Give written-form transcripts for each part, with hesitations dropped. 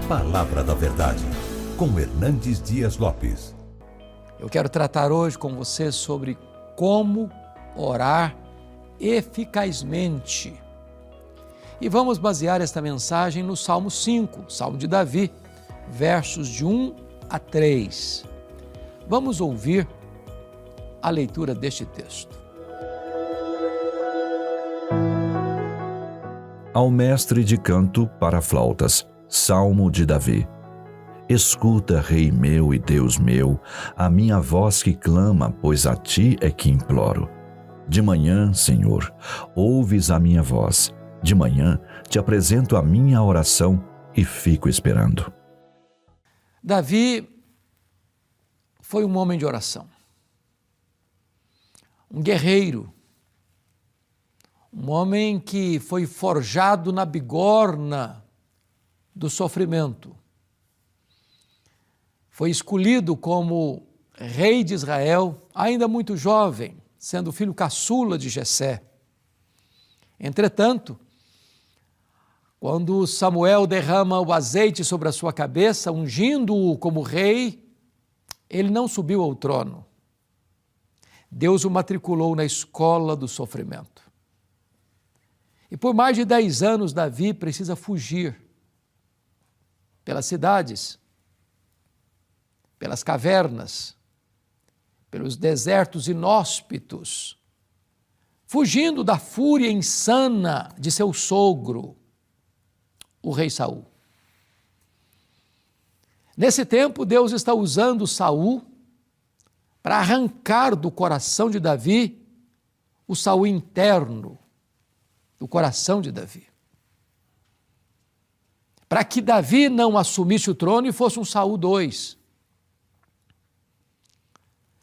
Palavra da Verdade, com Hernandes Dias Lopes. Eu quero tratar hoje com você sobre como orar eficazmente. E vamos basear esta mensagem no Salmo 5, Salmo de Davi, versos de 1 a 3. Vamos ouvir a leitura deste texto. Ao mestre de canto para flautas, Salmo de Davi. Escuta, Rei meu e Deus meu, a minha voz que clama, pois a ti é que imploro. De manhã, Senhor, ouves a minha voz. De manhã te apresento a minha oração e fico esperando. Davi foi um homem de oração, um guerreiro, um homem que foi forjado na bigorna do sofrimento. Foi escolhido como rei de Israel, ainda muito jovem, sendo filho caçula de Jessé. Entretanto, quando Samuel derrama o azeite sobre a sua cabeça, ungindo-o como rei, ele não subiu ao trono. Deus o matriculou na escola do sofrimento. E por mais de 10 anos, Davi precisa fugir pelas cidades, pelas cavernas, pelos desertos inóspitos, fugindo da fúria insana de seu sogro, o rei Saul. Nesse tempo, Deus está usando Saul para arrancar do coração de Davi o Saul interno, do coração de Davi. Para que Davi não assumisse o trono e fosse um Saul II.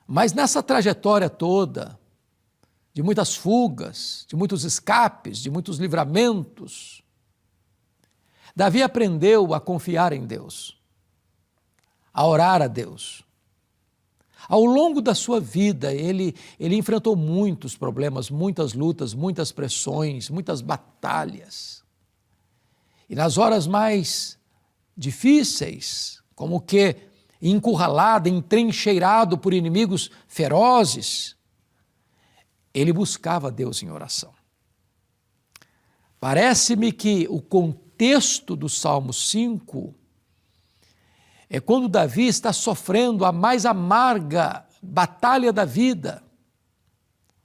Mas nessa trajetória toda, de muitas fugas, de muitos escapes, de muitos livramentos, Davi aprendeu a confiar em Deus, a orar a Deus. Ao longo da sua vida, ele enfrentou muitos problemas, muitas lutas, muitas pressões, muitas batalhas. E nas horas mais difíceis, como que encurralado, entrincheirado por inimigos ferozes, ele buscava Deus em oração. Parece-me que o contexto do Salmo 5 é quando Davi está sofrendo a mais amarga batalha da vida,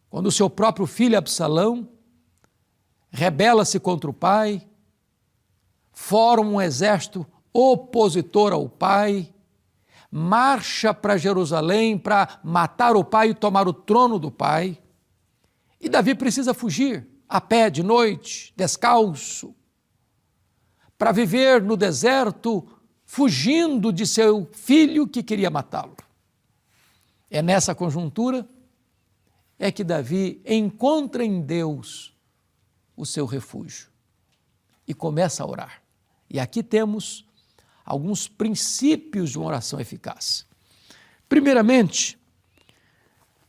quando o seu próprio filho Absalão rebela-se contra o pai, forma um exército opositor ao pai, marcha para Jerusalém para matar o pai e tomar o trono do pai. E Davi precisa fugir a pé de noite, descalço, para viver no deserto, fugindo de seu filho que queria matá-lo. É nessa conjuntura é que Davi encontra em Deus o seu refúgio e começa a orar. E aqui temos alguns princípios de uma oração eficaz. Primeiramente,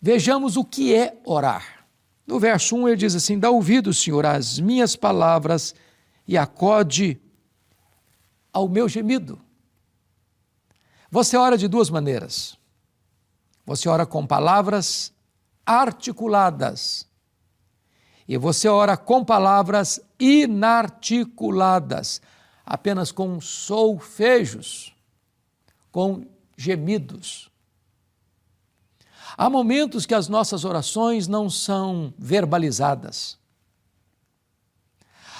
vejamos o que é orar. No verso 1 ele diz assim: dá ouvido, Senhor, às minhas palavras e acode ao meu gemido. Você ora de duas maneiras. Você ora com palavras articuladas e você ora com palavras inarticuladas, apenas com solfejos, com gemidos. Há momentos que as nossas orações não são verbalizadas.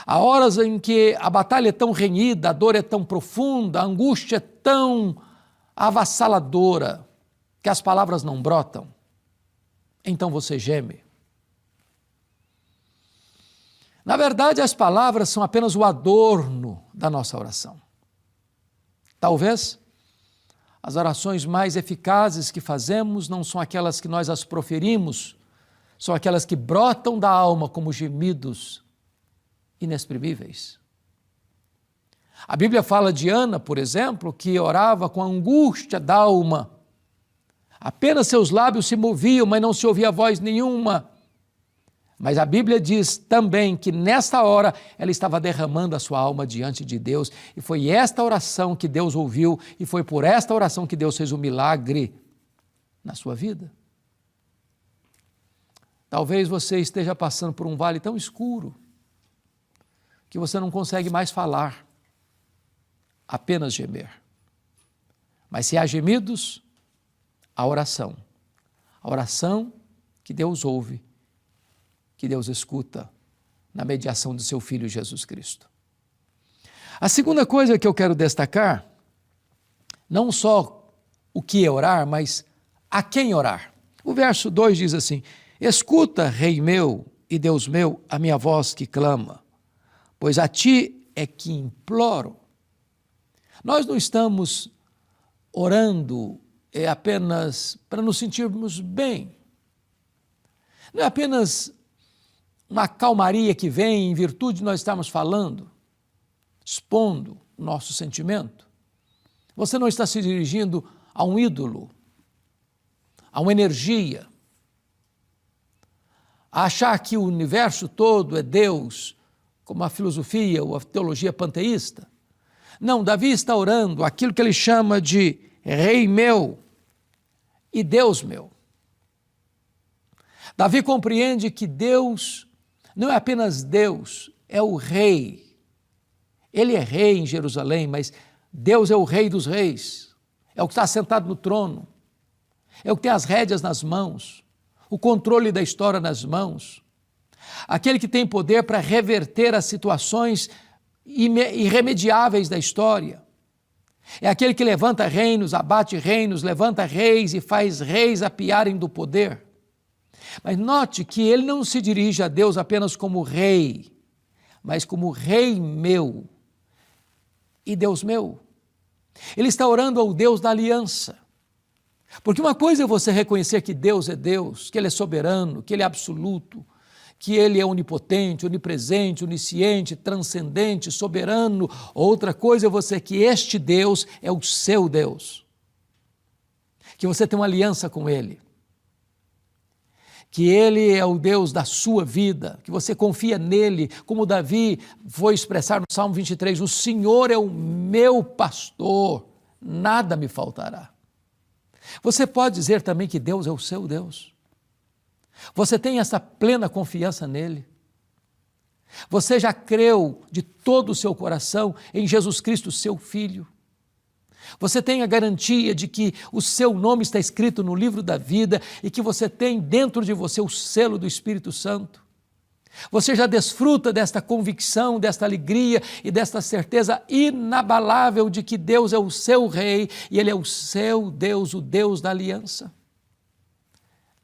Há horas em que a batalha é tão renhida, a dor é tão profunda, a angústia é tão avassaladora, que as palavras não brotam. Então você geme. Na verdade, as palavras são apenas o adorno da nossa oração. Talvez as orações mais eficazes que fazemos não são aquelas que nós as proferimos, são aquelas que brotam da alma como gemidos inexprimíveis. A Bíblia fala de Ana, por exemplo, que orava com angústia da alma. Apenas seus lábios se moviam, mas não se ouvia voz nenhuma. Mas a Bíblia diz também que nesta hora ela estava derramando a sua alma diante de Deus, e foi esta oração que Deus ouviu, e foi por esta oração que Deus fez um milagre na sua vida. Talvez você esteja passando por um vale tão escuro que você não consegue mais falar, apenas gemer. Mas se há gemidos, a oração que Deus ouve, que Deus escuta na mediação do seu Filho Jesus Cristo. A segunda coisa que eu quero destacar, não só o que é orar, mas a quem orar. O verso 2 diz assim: escuta, Rei meu e Deus meu, a minha voz que clama, pois a ti é que imploro. Nós não estamos orando apenas para nos sentirmos bem. Não é apenas uma calmaria que vem em virtude de nós estarmos falando, expondo o nosso sentimento. Você não está se dirigindo a um ídolo, a uma energia, a achar que o universo todo é Deus, como a filosofia ou a teologia panteísta. Não, Davi está orando aquilo que ele chama de Rei meu e Deus meu. Davi compreende que Deus não é apenas Deus, é o Rei. Ele é Rei em Jerusalém, mas Deus é o Rei dos reis, é o que está sentado no trono, é o que tem as rédeas nas mãos, o controle da história nas mãos, aquele que tem poder para reverter as situações irremediáveis da história. É aquele que levanta reinos, abate reinos, levanta reis e faz reis apiarem do poder. Mas note que ele não se dirige a Deus apenas como rei, mas como Rei meu e Deus meu. Ele está orando ao Deus da aliança. Porque uma coisa é você reconhecer que Deus é Deus, que Ele é soberano, que Ele é absoluto, que Ele é onipotente, onipresente, onisciente, transcendente, soberano. Outra coisa é você que este Deus é o seu Deus, que você tem uma aliança com Ele, que Ele é o Deus da sua vida, que você confia nele, como Davi foi expressar no Salmo 23, o Senhor é o meu pastor, nada me faltará. Você pode dizer também que Deus é o seu Deus. Você tem essa plena confiança nele. Você já creu de todo o seu coração em Jesus Cristo, seu Filho. Você tem a garantia de que o seu nome está escrito no livro da vida e que você tem dentro de você o selo do Espírito Santo. Você já desfruta desta convicção, desta alegria e desta certeza inabalável de que Deus é o seu Rei e Ele é o seu Deus, o Deus da aliança.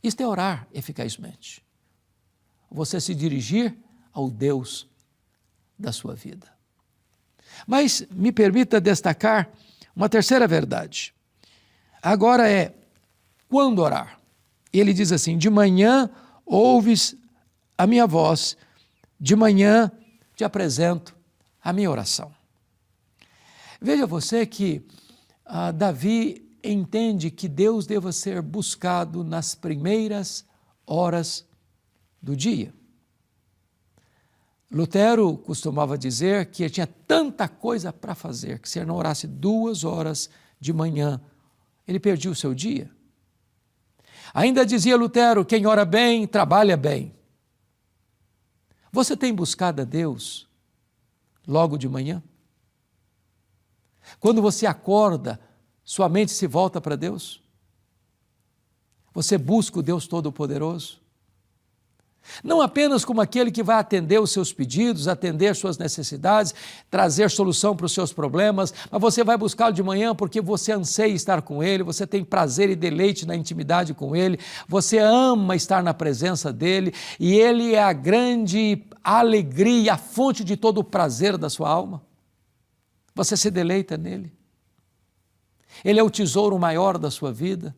Isto é orar eficazmente. Você se dirigir ao Deus da sua vida. Mas me permita destacar uma terceira verdade. Agora é quando orar. Ele diz assim: de manhã ouves a minha voz, de manhã te apresento a minha oração. Veja você que Davi entende que Deus deva ser buscado nas primeiras horas do dia. Lutero costumava dizer que ele tinha tanta coisa para fazer, que se ele não orasse 2 horas de manhã, ele perdia o seu dia. Ainda dizia Lutero, quem ora bem, trabalha bem. Você tem buscado a Deus logo de manhã? Quando você acorda, sua mente se volta para Deus? Você busca o Deus Todo-Poderoso? Não apenas como aquele que vai atender os seus pedidos, atender suas necessidades, trazer solução para os seus problemas, mas você vai buscá-lo de manhã porque você anseia estar com Ele, você tem prazer e deleite na intimidade com Ele, você ama estar na presença dEle e Ele é a grande alegria, a fonte de todo o prazer da sua alma. Você se deleita nele. Ele é o tesouro maior da sua vida.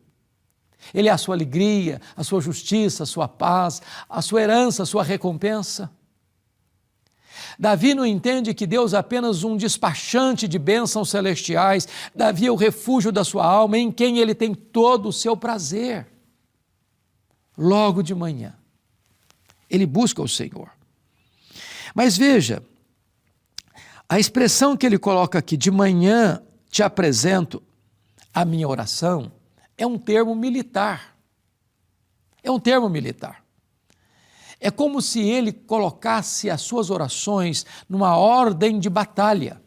Ele é a sua alegria, a sua justiça, a sua paz, a sua herança, a sua recompensa. Davi não entende que Deus é apenas um despachante de bênçãos celestiais. Davi é o refúgio da sua alma, em quem ele tem todo o seu prazer. Logo de manhã, ele busca o Senhor. Mas veja, a expressão que ele coloca aqui, de manhã te apresento a minha oração, é um termo militar. É um termo militar. É como se ele colocasse as suas orações numa ordem de batalha.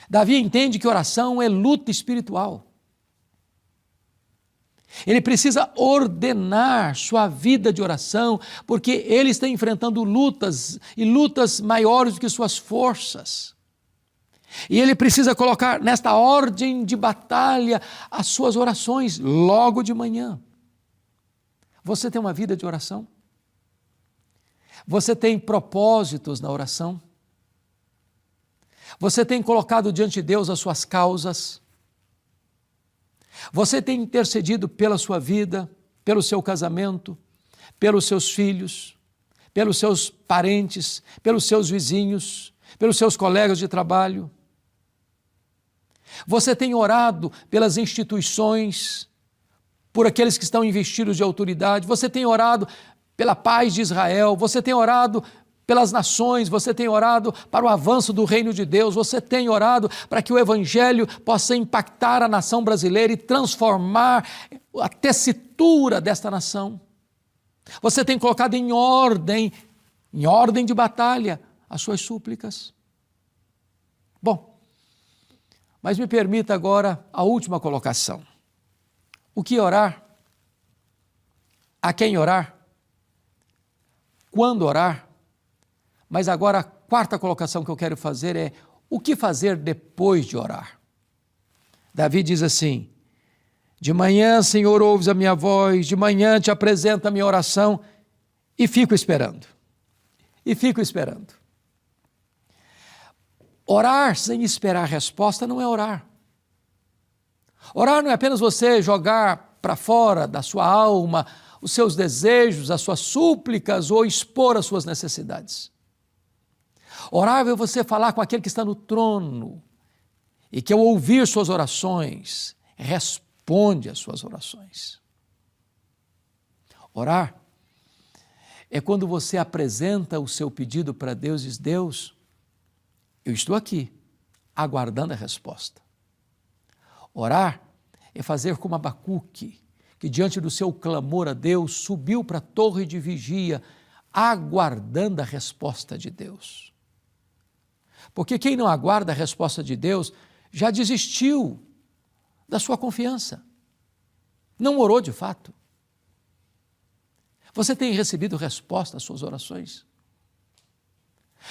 Davi entende que oração é luta espiritual. Ele precisa ordenar sua vida de oração, porque ele está enfrentando lutas, e lutas maiores do que suas forças. E ele precisa colocar nesta ordem de batalha as suas orações logo de manhã. Você tem uma vida de oração? Você tem propósitos na oração? Você tem colocado diante de Deus as suas causas? Você tem intercedido pela sua vida, pelo seu casamento, pelos seus filhos, pelos seus parentes, pelos seus vizinhos, pelos seus colegas de trabalho? Você tem orado pelas instituições, por aqueles que estão investidos de autoridade? Você tem orado pela paz de Israel? Você tem orado pelas nações? Você tem orado para o avanço do reino de Deus? Você tem orado para que o evangelho possa impactar a nação brasileira e transformar a tessitura desta nação? Você tem colocado em ordem de batalha, as suas súplicas? Bom, mas me permita agora a última colocação. O que orar? A quem orar? Quando orar? Mas agora a quarta colocação que eu quero fazer é: o que fazer depois de orar? Davi diz assim: de manhã, Senhor, ouves a minha voz, de manhã te apresento a minha oração e fico esperando. E fico esperando. Orar sem esperar a resposta não é orar. Orar não é apenas você jogar para fora da sua alma os seus desejos, as suas súplicas ou expor as suas necessidades. Orar é você falar com aquele que está no trono e que, ao ouvir suas orações, responde às suas orações. Orar é quando você apresenta o seu pedido para Deus e diz: Deus, eu estou aqui, aguardando a resposta. Orar é fazer como Abacuque, que diante do seu clamor a Deus, subiu para a torre de vigia, aguardando a resposta de Deus. Porque quem não aguarda a resposta de Deus, já desistiu da sua confiança. Não orou de fato. Você tem recebido resposta às suas orações?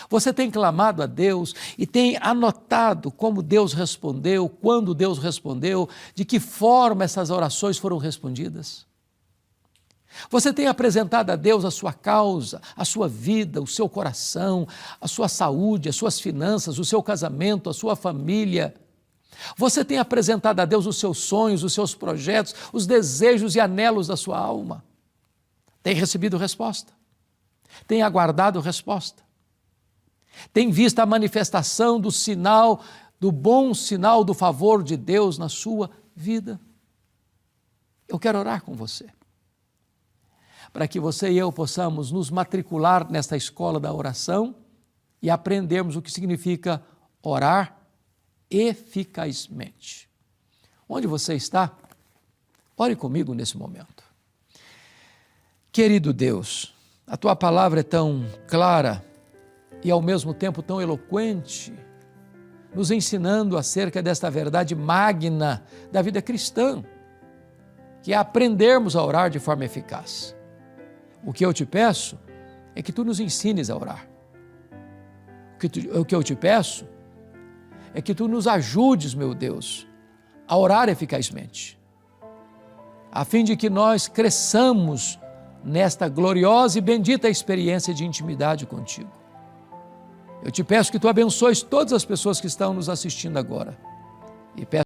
Você tem clamado a Deus e tem anotado como Deus respondeu, quando Deus respondeu, de que forma essas orações foram respondidas? Você tem apresentado a Deus a sua causa, a sua vida, o seu coração, a sua saúde, as suas finanças, o seu casamento, a sua família? Você tem apresentado a Deus os seus sonhos, os seus projetos, os desejos e anelos da sua alma? Tem recebido resposta? Tem aguardado resposta? Tem visto a manifestação do sinal, do bom sinal do favor de Deus na sua vida? Eu quero orar com você, para que você e eu possamos nos matricular nesta escola da oração e aprendermos o que significa orar eficazmente. Onde você está? Ore comigo nesse momento. Querido Deus, a Tua palavra é tão clara e ao mesmo tempo tão eloquente, nos ensinando acerca desta verdade magna da vida cristã, que é aprendermos a orar de forma eficaz. O que eu te peço é que Tu nos ensines a orar. O que eu te peço é que Tu nos ajudes, meu Deus, a orar eficazmente, a fim de que nós cresçamos nesta gloriosa e bendita experiência de intimidade contigo. Eu te peço que Tu abençoes todas as pessoas que estão nos assistindo agora. E peço